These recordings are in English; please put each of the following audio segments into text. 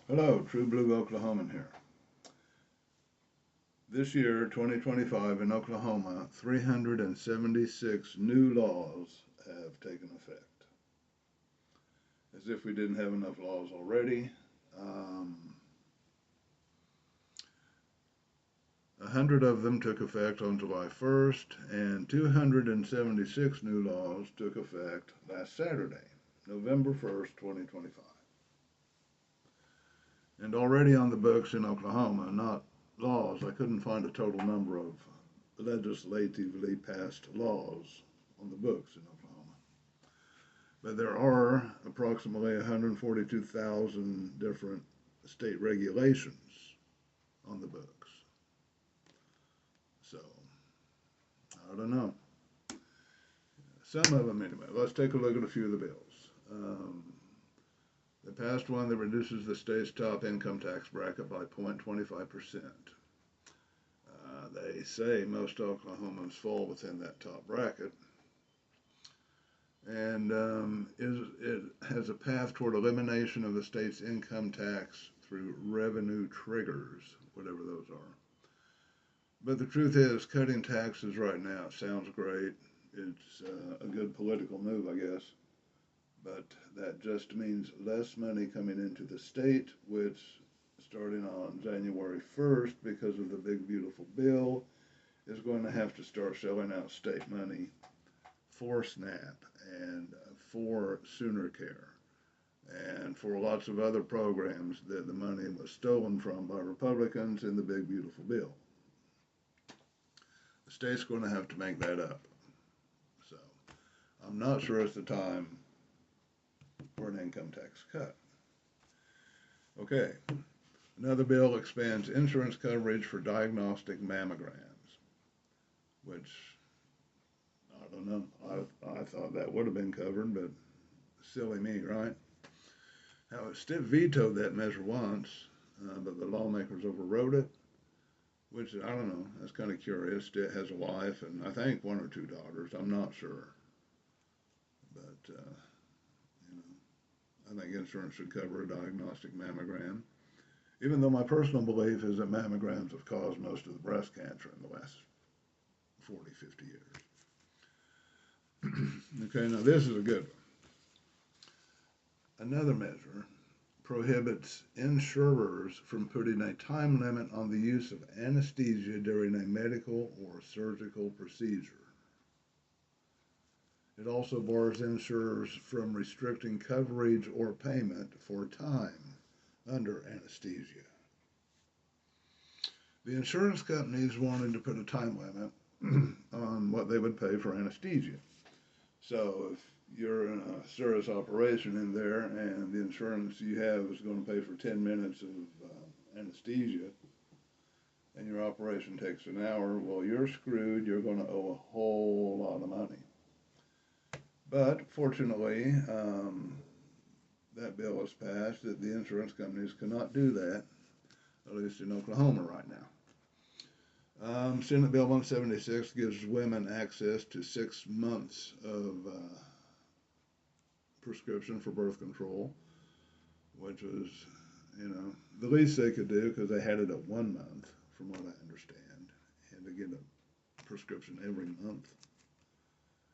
Hello, True Blue Oklahoman here. This year, 2025, in Oklahoma, 376 new laws have taken effect. As if we didn't have enough laws already. 100 of them took effect on July 1st, and 276 new laws took effect last Saturday, November 1st, 2025. And already on the books in Oklahoma, not laws, I couldn't find a total number of legislatively passed laws on the books in Oklahoma. But there are approximately 142,000 different state regulations on the books. So, I don't know. Some of them, anyway. Let's take a look at a few of the bills. The passed one that reduces the state's top income tax bracket by 0.25%. They say most Oklahomans fall within that top bracket. And it has a path toward elimination of the state's income tax through revenue triggers, whatever those are. But the truth is, cutting taxes right now sounds great. It's a good political move, I guess. But that just means less money coming into the state, which starting on January 1st, because of the big beautiful bill, is going to have to start shelling out state money for SNAP and for Sooner Care and for lots of other programs that the money was stolen from by Republicans in the big beautiful bill. The state's going to have to make that up. So I'm not sure it's the time for an income tax cut. Okay, another bill expands insurance coverage for diagnostic mammograms, which I don't know. I thought that would have been covered, but silly me, right? Now, Stitt vetoed that measure once, but the lawmakers overrode it, which I don't know. That's kind of curious. Stitt has a wife and I think one or two daughters. I'm not sure, but I think insurance should cover a diagnostic mammogram. Even though my personal belief is that mammograms have caused most of the breast cancer in the last 40, 50 years. Okay, now this is a good one. Another measure prohibits insurers from putting a time limit on the use of anesthesia during a medical or surgical procedure. It also bars insurers from restricting coverage or payment for time under anesthesia. The insurance companies wanted to put a time limit on what they would pay for anesthesia. So if you're in a serious operation in there and the insurance you have is going to pay for 10 minutes of anesthesia and your operation takes an hour, well, you're screwed. You're going to owe a whole lot of money. But fortunately, that bill was passed that the insurance companies cannot do that, at least in Oklahoma right now. Senate Bill 176 gives women access to 6 months of prescription for birth control, which was, the least they could do because they had it at 1 month, from what I understand, and to get a prescription every month.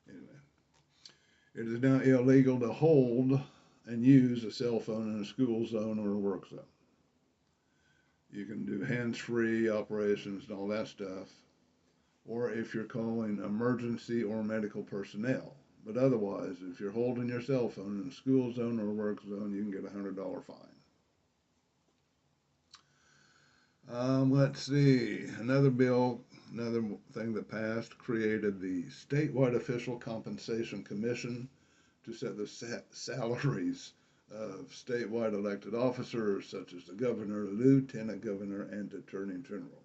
Anyway, it is now illegal to hold and use a cell phone in a school zone or a work zone. You can do hands-free operations and all that stuff, or if you're calling emergency or medical personnel. But otherwise, if you're holding your cell phone in a school zone or a work zone, you can get a $100 fine. Let's see, another thing that passed created the statewide official compensation commission to set the salaries of statewide elected officers such as the governor, lieutenant governor, and attorney general.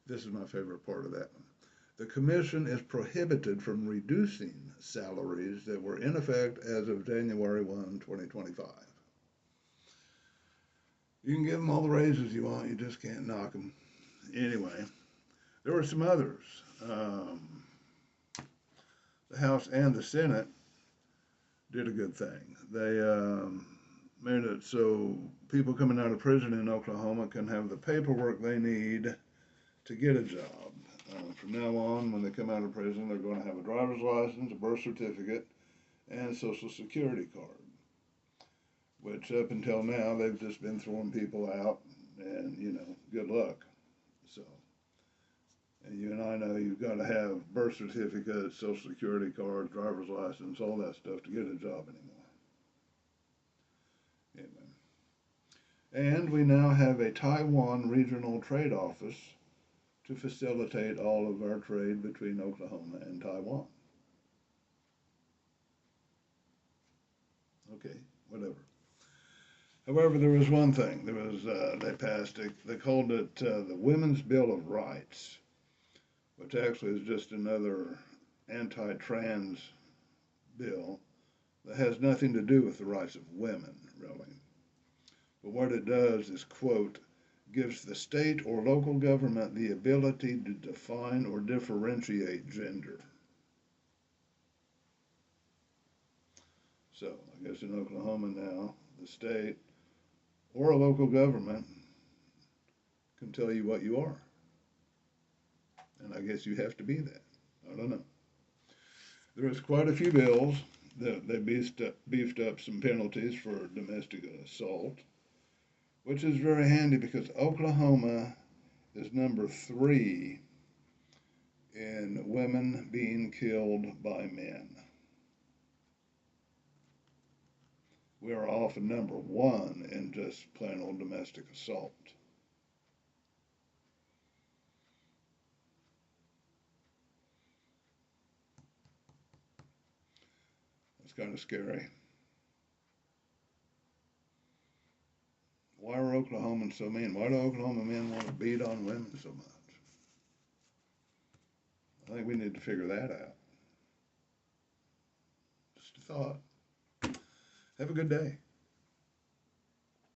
This is my favorite part of that one. The commission is prohibited from reducing salaries that were in effect as of January 1, 2025. You can give them all the raises you want, you just can't knock them. Anyway, there were some others. The House and the Senate did a good thing. They made it so people coming out of prison in Oklahoma can have the paperwork they need to get a job. From now on, when they come out of prison, they're going to have a driver's license, a birth certificate, and a social security card. Which up until now, they've just been throwing people out, and good luck. So, and you and I know you've got to have birth certificate, social security card, driver's license, all that stuff to get a job anymore. Anyway. And we now have a Taiwan regional trade office to facilitate all of our trade between Oklahoma and Taiwan. Okay, whatever. However, there was one thing. They passed it. They called it the Women's Bill of Rights, which actually is just another anti-trans bill that has nothing to do with the rights of women, really. But what it does is, quote, gives the state or local government the ability to define or differentiate gender. So, I guess in Oklahoma now, the state or a local government can tell you what you are. And I guess you have to be that. I don't know. There's quite a few bills that they beefed up some penalties for domestic assault, which is very handy because Oklahoma is number 3 in women being killed by men. We are often number 1 in just plain old domestic assault. It's kind of scary. Why are Oklahomans so mean? Why do Oklahoma men want to beat on women so much? I think we need to figure that out. Just a thought. Have a good day.